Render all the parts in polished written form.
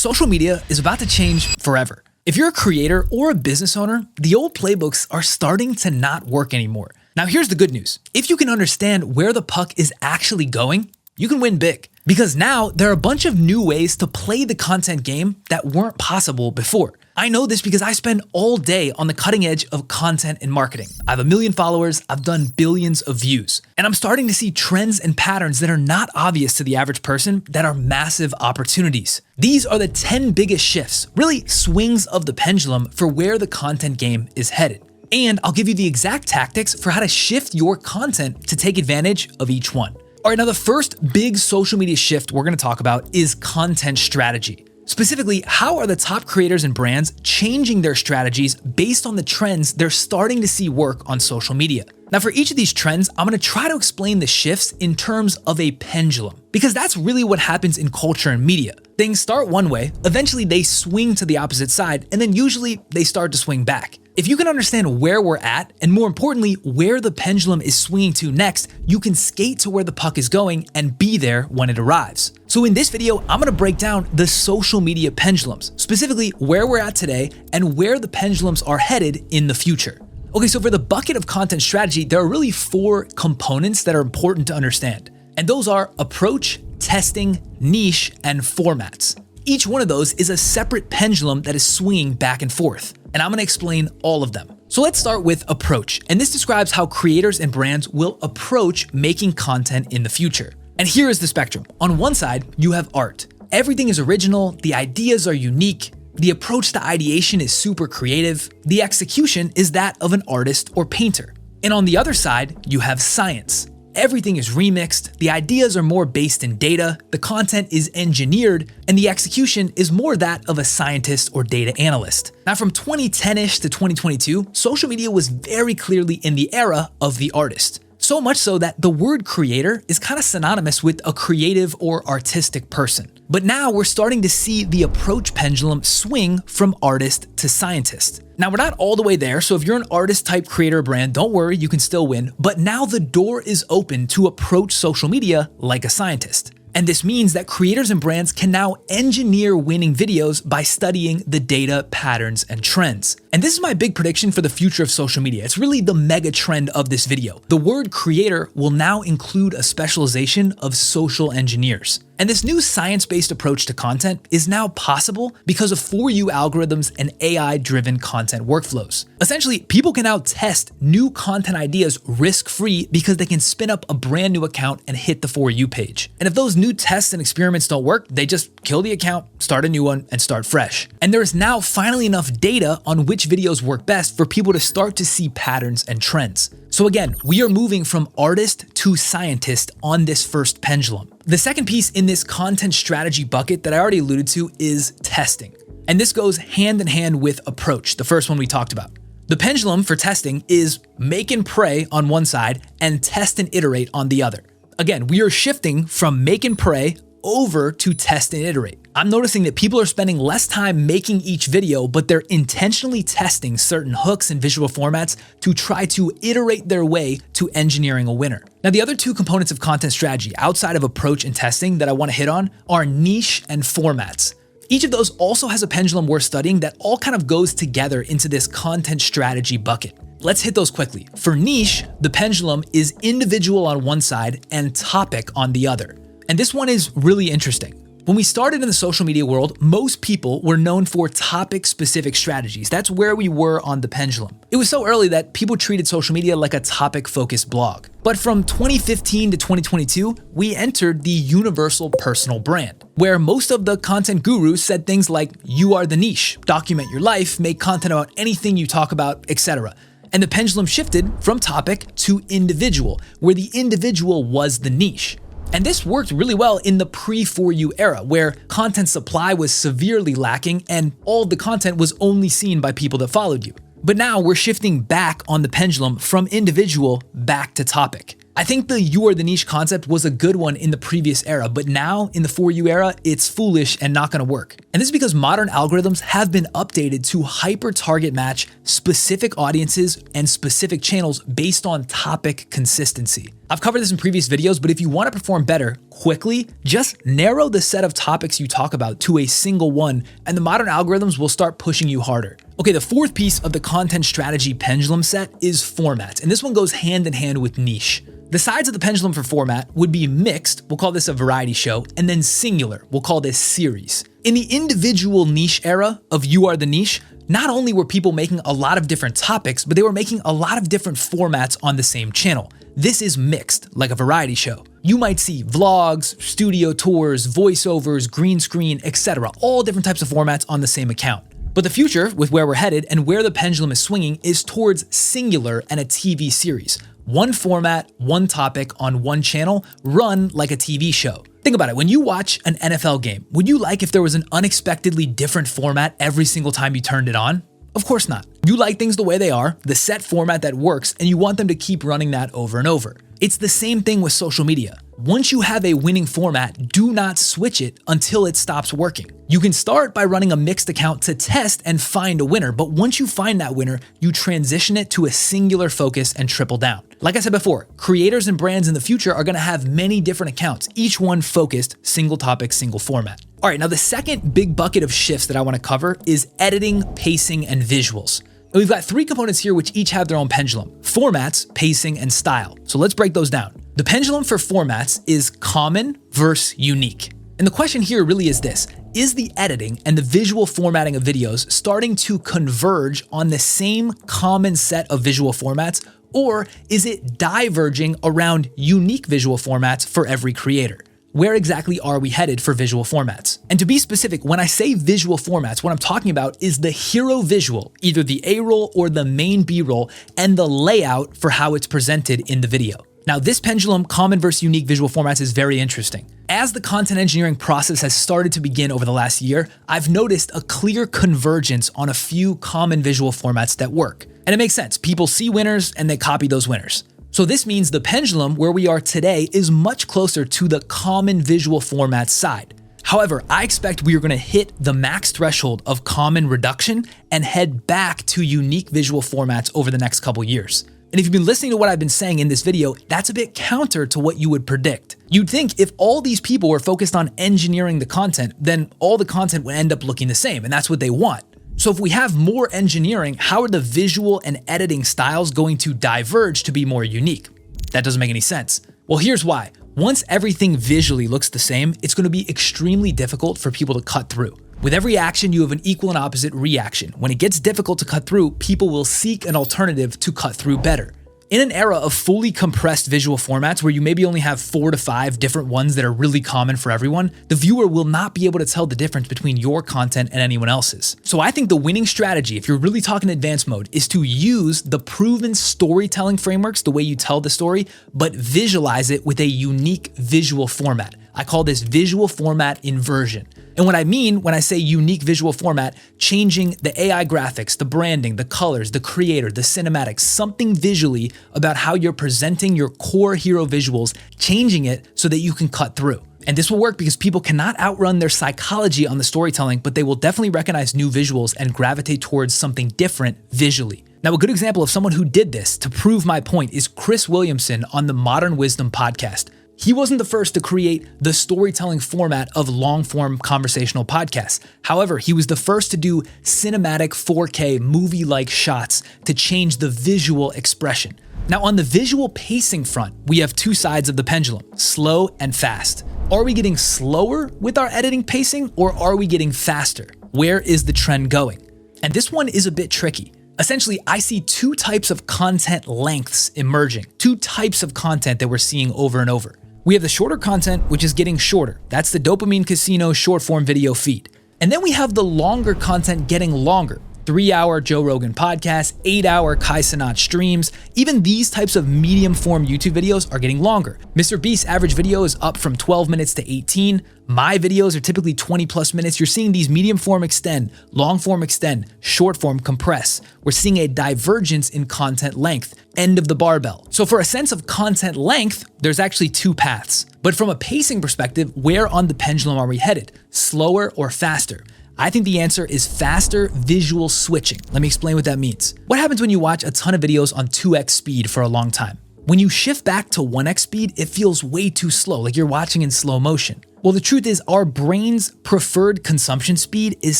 social media is about to change forever. If you're a creator or a business owner, the old playbooks are starting to not work anymore. Now here's the good news. If you can understand where the puck is actually going, you can win big. Because now there are a bunch of new ways to play the content game that weren't possible before. I know this because I spend all day on the cutting edge of content and marketing. I have 1 million followers, I've done billions of views, and I'm starting to see trends and patterns that are not obvious to the average person that are massive opportunities. These are the 10 biggest shifts, really swings of the pendulum for where the content game is headed. And I'll give you the exact tactics for how to shift your content to take advantage of each one. All right, now the first big social media shift we're gonna talk about is content strategy. Specifically, how are the top creators and brands changing their strategies based on the trends they're starting to see work on social media? Now for each of these trends, I'm gonna try to explain the shifts in terms of a pendulum, because that's really what happens in culture and media. Things start one way, eventually they swing to the opposite side, and then usually they start to swing back. If you can understand where we're at, and more importantly, where the pendulum is swinging to next, you can skate to where the puck is going and be there when it arrives. So in this video, I'm gonna break down the social media pendulums, specifically where we're at today and where the pendulums are headed in the future. Okay, so for the bucket of content strategy, there are really 4 components that are important to understand. And those are approach, testing, niche, and formats. Each one of those is a separate pendulum that is swinging back and forth, and I'm gonna explain all of them. So let's start with approach, and this describes how creators and brands will approach making content in the future. And here is the spectrum. On one side, you have art. Everything is original, the ideas are unique, the approach to ideation is super creative, the execution is that of an artist or painter. And on the other side, you have science. Everything is remixed, the ideas are more based in data, the content is engineered, and the execution is more that of a scientist or data analyst. Now from 2010-ish to 2022, social media was very clearly in the era of the artist. So much so that the word creator is kind of synonymous with a creative or artistic person. But now we're starting to see the approach pendulum swing from artist to scientist. Now we're not all the way there, so if you're an artist type creator or brand, don't worry, you can still win. But now the door is open to approach social media like a scientist. And this means that creators and brands can now engineer winning videos by studying the data, patterns, and trends. And this is my big prediction for the future of social media. It's really the mega trend of this video. The word creator will now include a specialization of social engineers. And this new science-based approach to content is now possible because of For You algorithms and AI-driven content workflows. Essentially, people can now test new content ideas risk-free because they can spin up a brand new account and hit the For You page. And if those new tests and experiments don't work, they just kill the account, start a new one, and start fresh. And there is now finally enough data on which videos work best for people to start to see patterns and trends. So again, we are moving from artist to scientist on this first pendulum. The second piece in this content strategy bucket that I already alluded to is testing. And this goes hand in hand with approach, the first one we talked about. The pendulum for testing is make and pray on one side and test and iterate on the other. Again, we are shifting from make and pray over to test and iterate. I'm noticing that people are spending less time making each video, but they're intentionally testing certain hooks and visual formats to try to iterate their way to engineering a winner. Now, the other 2 components of content strategy outside of approach and testing that I want to hit on are niche and formats. Each of those also has a pendulum worth studying that all kind of goes together into this content strategy bucket. Let's hit those quickly. For niche, the pendulum is individual on one side and topic on the other. And this one is really interesting. When we started in the social media world, most people were known for topic-specific strategies. That's where we were on the pendulum. It was so early that people treated social media like a topic-focused blog. But from 2015 to 2022, we entered the universal personal brand, where most of the content gurus said things like, you are the niche, document your life, make content about anything you talk about, etc. And the pendulum shifted from topic to individual, where the individual was the niche. And this worked really well in the pre-For You era, where content supply was severely lacking and all the content was only seen by people that followed you. But now we're shifting back on the pendulum from individual back to topic. I think the you are the niche concept was a good one in the previous era, but now in the For You era, it's foolish and not gonna work. And this is because modern algorithms have been updated to hyper-target match specific audiences and specific channels based on topic consistency. I've covered this in previous videos, but if you want to perform better quickly, just narrow the set of topics you talk about to a single one, and the modern algorithms will start pushing you harder. Okay, the fourth piece of the content strategy pendulum set is formats, and this one goes hand in hand with niche. The sides of the pendulum for format would be mixed, we'll call this a variety show, and then singular, we'll call this series. In the individual niche era of You Are the Niche, not only were people making a lot of different topics, but they were making a lot of different formats on the same channel. This is mixed, like a variety show. You might see vlogs, studio tours, voiceovers, green screen, etc., all different types of formats on the same account. But the future, with where we're headed and where the pendulum is swinging, is towards singular and a TV series. One format, one topic on one channel, run like a TV show. Think about it, when you watch an NFL game, would you like if there was an unexpectedly different format every single time you turned it on? Of course not. You like things the way they are, the set format that works, and you want them to keep running that over and over. It's the same thing with social media. Once you have a winning format, do not switch it until it stops working. You can start by running a mixed account to test and find a winner, but once you find that winner, you transition it to a singular focus and triple down. Like I said before, creators and brands in the future are gonna have many different accounts, each one focused, single topic, single format. All right, now the second big bucket of shifts that I wanna cover is editing, pacing, and visuals. And we've got three components here which each have their own pendulum: formats, pacing, and style. So let's break those down. The pendulum for formats is common versus unique. And the question here really is this: is the editing and the visual formatting of videos starting to converge on the same common set of visual formats, or is it diverging around unique visual formats for every creator? Where exactly are we headed for visual formats? And to be specific, when I say visual formats, what I'm talking about is the hero visual, either the A-roll or the main B-roll, and the layout for how it's presented in the video. Now, this pendulum, common versus unique visual formats, is very interesting. As the content engineering process has started to begin over the last year, I've noticed a clear convergence on a few common visual formats that work. And it makes sense. People see winners and they copy those winners. So this means the pendulum where we are today is much closer to the common visual format side. However, I expect we are going to hit the max threshold of common reduction and head back to unique visual formats over the next couple years. And if you've been listening to what I've been saying in this video, that's a bit counter to what you would predict. You'd think if all these people were focused on engineering the content, then all the content would end up looking the same, and that's what they want. So if we have more engineering, how are the visual and editing styles going to diverge to be more unique? That doesn't make any sense. Well, here's why. Once everything visually looks the same, it's going to be extremely difficult for people to cut through. With every action, you have an equal and opposite reaction. When it gets difficult to cut through, people will seek an alternative to cut through better. In an era of fully compressed visual formats where you maybe only have 4 to 5 different ones that are really common for everyone, the viewer will not be able to tell the difference between your content and anyone else's. So I think the winning strategy, if you're really talking advanced mode, is to use the proven storytelling frameworks, the way you tell the story, but visualize it with a unique visual format. I call this visual format inversion. And what I mean when I say unique visual format, changing the AI graphics, the branding, the colors, the creator, the cinematics, something visually about how you're presenting your core hero visuals, changing it so that you can cut through. And this will work because people cannot outrun their psychology on the storytelling, but they will definitely recognize new visuals and gravitate towards something different visually. Now, a good example of someone who did this to prove my point is Chris Williamson on the Modern Wisdom podcast. He wasn't the first to create the storytelling format of long-form conversational podcasts. However, he was the first to do cinematic 4K movie-like shots to change the visual expression. Now, on the visual pacing front, we have two sides of the pendulum, slow and fast. Are we getting slower with our editing pacing, or are we getting faster? Where is the trend going? And this one is a bit tricky. Essentially, I see two types of content lengths emerging, two types of content that we're seeing over and over. We have the shorter content, which is getting shorter. That's the Dopamine Casino short form video feed. And then we have the longer content getting longer. The 3-hour Joe Rogan podcasts, 8-hour Kai Cenat streams. Even these types of medium form YouTube videos are getting longer. Mr. Beast's average video is up from 12 minutes to 18. My videos are typically 20 plus minutes. You're seeing these medium form extend, long form extend, short form compress. We're seeing a divergence in content length, end of the barbell. So for a sense of content length, there's actually two paths. But from a pacing perspective, where on the pendulum are we headed? Slower or faster? I think the answer is faster visual switching. Let me explain what that means. What happens when you watch a ton of videos on 2x speed for a long time? When you shift back to 1x speed, it feels way too slow, like you're watching in slow motion. Well, the truth is our brain's preferred consumption speed is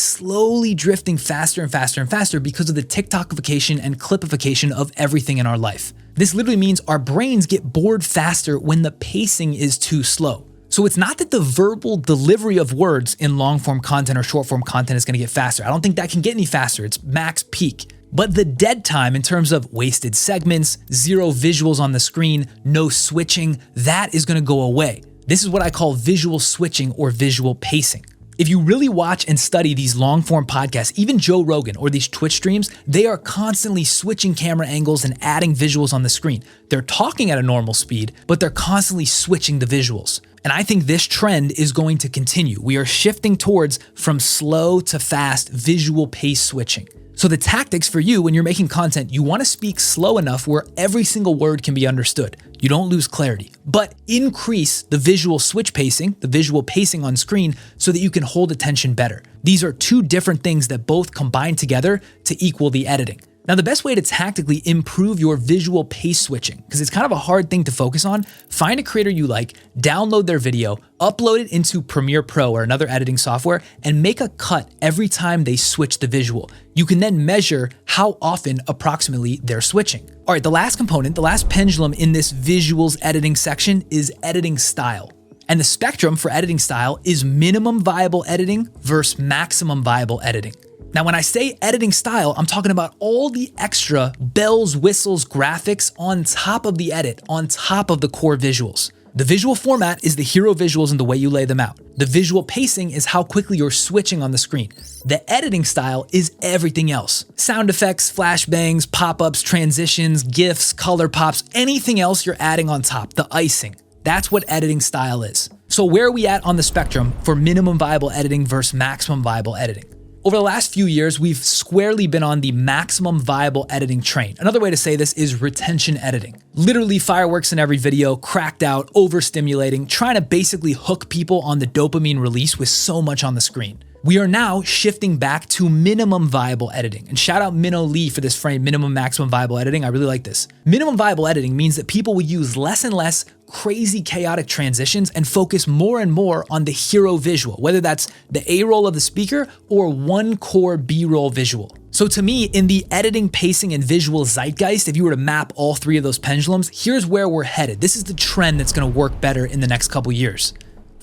slowly drifting faster and faster and faster because of the TikTokification and clipification of everything in our life. This literally means our brains get bored faster when the pacing is too slow. So it's not that the verbal delivery of words in long form content or short form content is gonna get faster. I don't think that can get any faster. It's max peak. But the dead time in terms of wasted segments, zero visuals on the screen, no switching, that is gonna go away. This is what I call visual switching or visual pacing. If you really watch and study these long form podcasts, even Joe Rogan or these Twitch streams, they are constantly switching camera angles and adding visuals on the screen. They're talking at a normal speed, but they're constantly switching the visuals. And I think this trend is going to continue. We are shifting towards from slow to fast visual pace switching. So the tactics for you when you're making content, you want to speak slow enough where every single word can be understood. You don't lose clarity, but increase the visual switch pacing, the visual pacing on screen so that you can hold attention better. These are two different things that both combine together to equal the editing. Now, the best way to tactically improve your visual pace switching, because it's kind of a hard thing to focus on, find a creator you like, download their video, upload it into Premiere Pro or another editing software, and make a cut every time they switch the visual. You can then measure how often approximately they're switching. All right, the last component, the last pendulum in this visuals editing section is editing style. And the spectrum for editing style is minimum viable editing versus maximum viable editing. Now, when I say editing style, I'm talking about all the extra bells, whistles, graphics on top of the edit, on top of the core visuals. The visual format is the hero visuals and the way you lay them out. The visual pacing is how quickly you're switching on the screen. The editing style is everything else. Sound effects, flashbangs, pop-ups, transitions, GIFs, color pops, anything else you're adding on top, the icing. That's what editing style is. So where are we at on the spectrum for minimum viable editing versus maximum viable editing? Over the last few years, we've squarely been on the maximum viable editing train. Another way to say this is retention editing. Literally fireworks in every video, cracked out, overstimulating, trying to basically hook people on the dopamine release with so much on the screen. We are now shifting back to minimum viable editing. And shout out Minnow Lee for this frame, minimum maximum viable editing. I really like this. Minimum viable editing means that people will use less and less crazy chaotic transitions and focus more and more on the hero visual, whether that's the A-roll of the speaker or one core B-roll visual. So to me, in the editing, pacing, and visual zeitgeist, if you were to map all three of those pendulums, here's where we're headed. This is the trend that's gonna work better in the next couple years.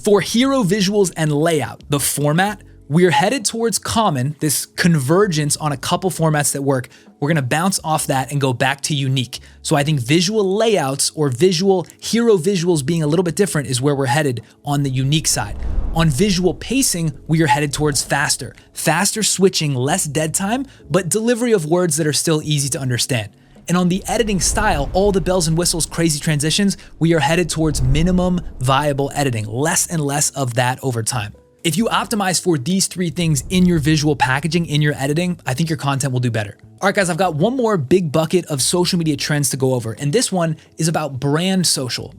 For hero visuals and layout, the format, we're headed towards common, this convergence on a couple formats that work. We're gonna bounce off that and go back to unique. So I think visual layouts or visual hero visuals being a little bit different is where we're headed on the unique side. On visual pacing, we are headed towards faster. Faster switching, less dead time, but delivery of words that are still easy to understand. And on the editing style, all the bells and whistles, crazy transitions, we are headed towards minimum viable editing, less and less of that over time. If you optimize for these three things in your visual packaging, in your editing, I think your content will do better. All right, guys, I've got one more big bucket of social media trends to go over. And this one is about brand social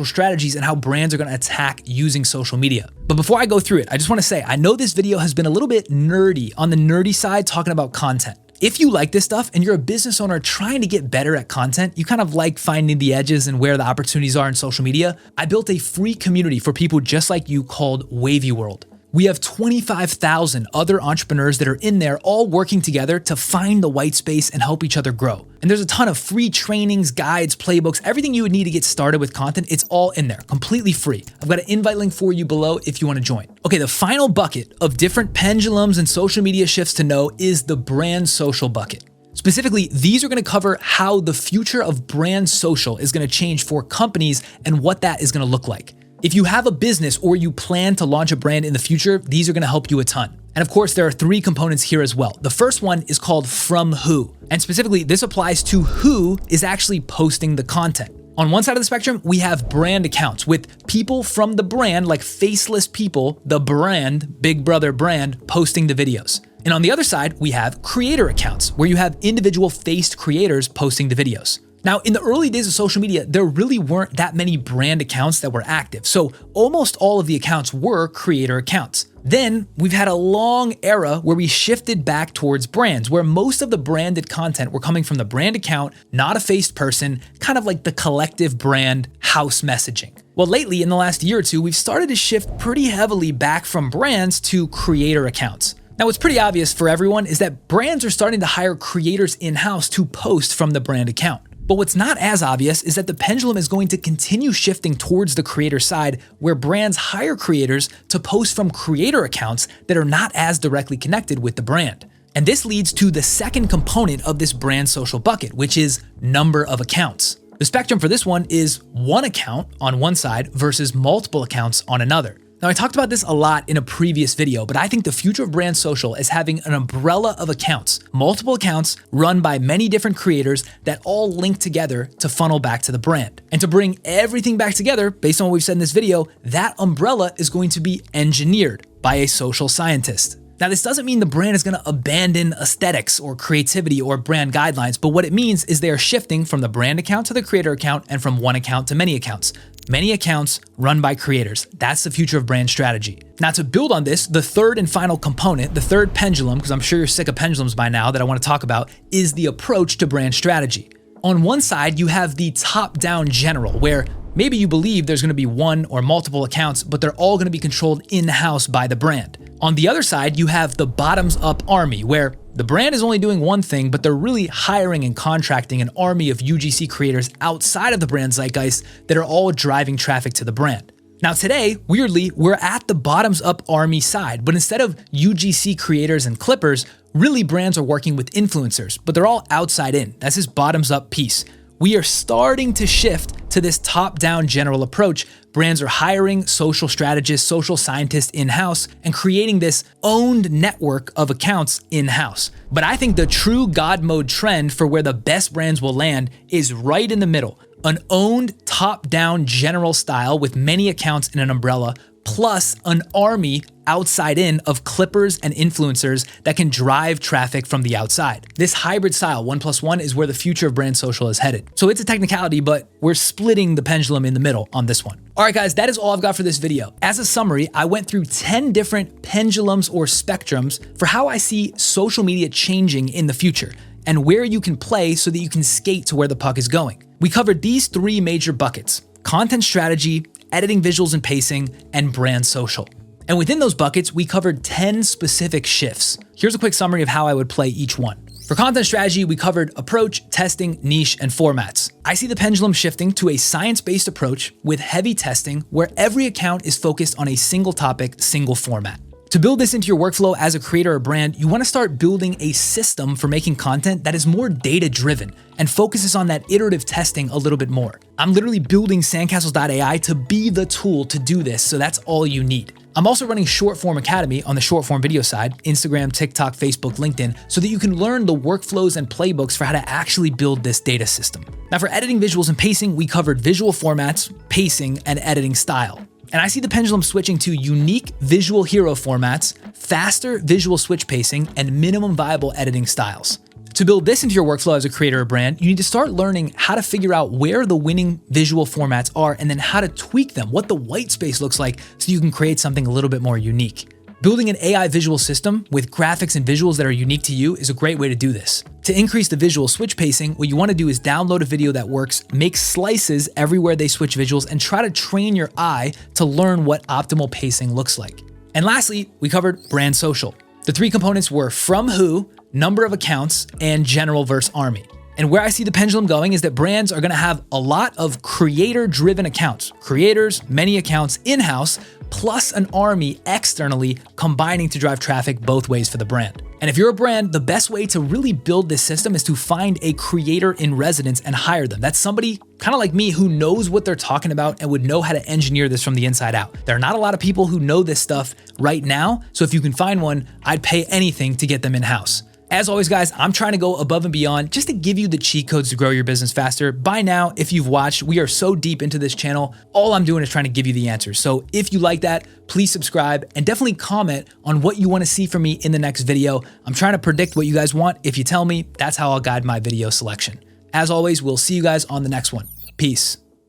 strategies and how brands are gonna attack using social media. But before I go through it, I just wanna say, I know this video has been a little bit nerdy, on the nerdy side, talking about content. If you like this stuff and you're a business owner trying to get better at content, you kind of like finding the edges and where the opportunities are in social media, I built a free community for people just like you called Wavy World. We have 25,000 other entrepreneurs that are in there all working together to find the white space and help each other grow. And there's a ton of free trainings, guides, playbooks, everything you would need to get started with content. It's all in there, completely free. I've got an invite link for you below if you want to join. Okay, the final bucket of different pendulums and social media shifts to know is the brand social bucket. Specifically, these are going to cover how the future of brand social is going to change for companies and what that is going to look like. If you have a business or you plan to launch a brand in the future, these are gonna help you a ton. And of course, there are 3 components here as well. The first one is called From Who. And specifically, this applies to who is actually posting the content. On one side of the spectrum, we have brand accounts with people from the brand, like faceless people, the brand, Big Brother brand, posting the videos. And on the other side, we have creator accounts where you have individual faced creators posting the videos. Now, in the early days of social media, there really weren't that many brand accounts that were active. So almost all of the accounts were creator accounts. Then we've had a long era where we shifted back towards brands, where most of the branded content were coming from the brand account, not a faced person, kind of like the collective brand house messaging. Well, lately in the last year or two, we've started to shift pretty heavily back from brands to creator accounts. Now, what's pretty obvious for everyone is that brands are starting to hire creators in-house to post from the brand account. But what's not as obvious is that the pendulum is going to continue shifting towards the creator side, where brands hire creators to post from creator accounts that are not as directly connected with the brand. And this leads to the second component of this brand social bucket, which is number of accounts. The spectrum for this one is one account on one side versus multiple accounts on another. Now, I talked about this a lot in a previous video, but I think the future of brand social is having an umbrella of accounts, multiple accounts run by many different creators that all link together to funnel back to the brand. And to bring everything back together, based on what we've said in this video, that umbrella is going to be engineered by a social scientist. Now, this doesn't mean the brand is going to abandon aesthetics or creativity or brand guidelines, but what it means is they are shifting from the brand account to the creator account and from one account to many accounts. Many accounts run by creators. That's the future of brand strategy. Now, to build on this, the third and final component, the third pendulum, because I'm sure you're sick of pendulums by now that I want to talk about, is the approach to brand strategy. On one side, you have the top-down general, where maybe you believe there's going to be one or multiple accounts, but they're all going to be controlled in-house by the brand. On the other side, you have the bottoms-up army, where the brand is only doing one thing, but they're really hiring and contracting an army of UGC creators outside of the brand zeitgeist that are all driving traffic to the brand. Now today, weirdly, we're at the bottoms-up army side, but instead of UGC creators and clippers, really brands are working with influencers, but they're all outside in. That's this bottoms-up piece. We are starting to shift to this top-down general approach. Brands are hiring social strategists, social scientists in-house, and creating this owned network of accounts in-house. But I think the true God mode trend for where the best brands will land is right in the middle. An owned top-down general style with many accounts in an umbrella, plus an army outside in of clippers and influencers that can drive traffic from the outside. This hybrid style, 1+1, is where the future of brand social is headed. So it's a technicality, but we're splitting the pendulum in the middle on this one. All right, guys, that is all I've got for this video. As a summary, I went through 10 different pendulums or spectrums for how I see social media changing in the future and where you can play so that you can skate to where the puck is going. We covered these 3 major buckets: content strategy, editing, visuals and pacing, and brand social. And within those buckets, we covered 10 specific shifts. Here's a quick summary of how I would play each one. For content strategy, we covered approach, testing, niche, and formats. I see the pendulum shifting to a science-based approach with heavy testing where every account is focused on a single topic, single format. To build this into your workflow as a creator or brand, you want to start building a system for making content that is more data-driven and focuses on that iterative testing a little bit more. I'm literally building Sandcastles.ai to be the tool to do this, so that's all you need. I'm also running Short Form Academy on the short form video side, Instagram, TikTok, Facebook, LinkedIn, so that you can learn the workflows and playbooks for how to actually build this data system. Now for editing, visuals, and pacing, we covered visual formats, pacing, and editing style. And I see the pendulum switching to unique visual hero formats, faster visual switch pacing, and minimum viable editing styles. To build this into your workflow as a creator or brand, you need to start learning how to figure out where the winning visual formats are and then how to tweak them, what the white space looks like, so you can create something a little bit more unique. Building an AI visual system with graphics and visuals that are unique to you is a great way to do this. To increase the visual switch pacing, what you want to do is download a video that works, make slices everywhere they switch visuals, and try to train your eye to learn what optimal pacing looks like. And lastly, we covered brand social. The 3 components were from who, number of accounts, and general versus army. And where I see the pendulum going is that brands are going to have a lot of creator-driven accounts, creators, many accounts in-house, plus an army externally combining to drive traffic both ways for the brand. And if you're a brand, the best way to really build this system is to find a creator in residence and hire them. That's somebody kind of like me who knows what they're talking about and would know how to engineer this from the inside out. There are not a lot of people who know this stuff right now, so if you can find one, I'd pay anything to get them in-house. As always, guys, I'm trying to go above and beyond just to give you the cheat codes to grow your business faster. By now, if you've watched, we are so deep into this channel, all I'm doing is trying to give you the answers. So if you like that, please subscribe and definitely comment on what you want to see from me in the next video. I'm trying to predict what you guys want. If you tell me, that's how I'll guide my video selection. As always, we'll see you guys on the next one. Peace.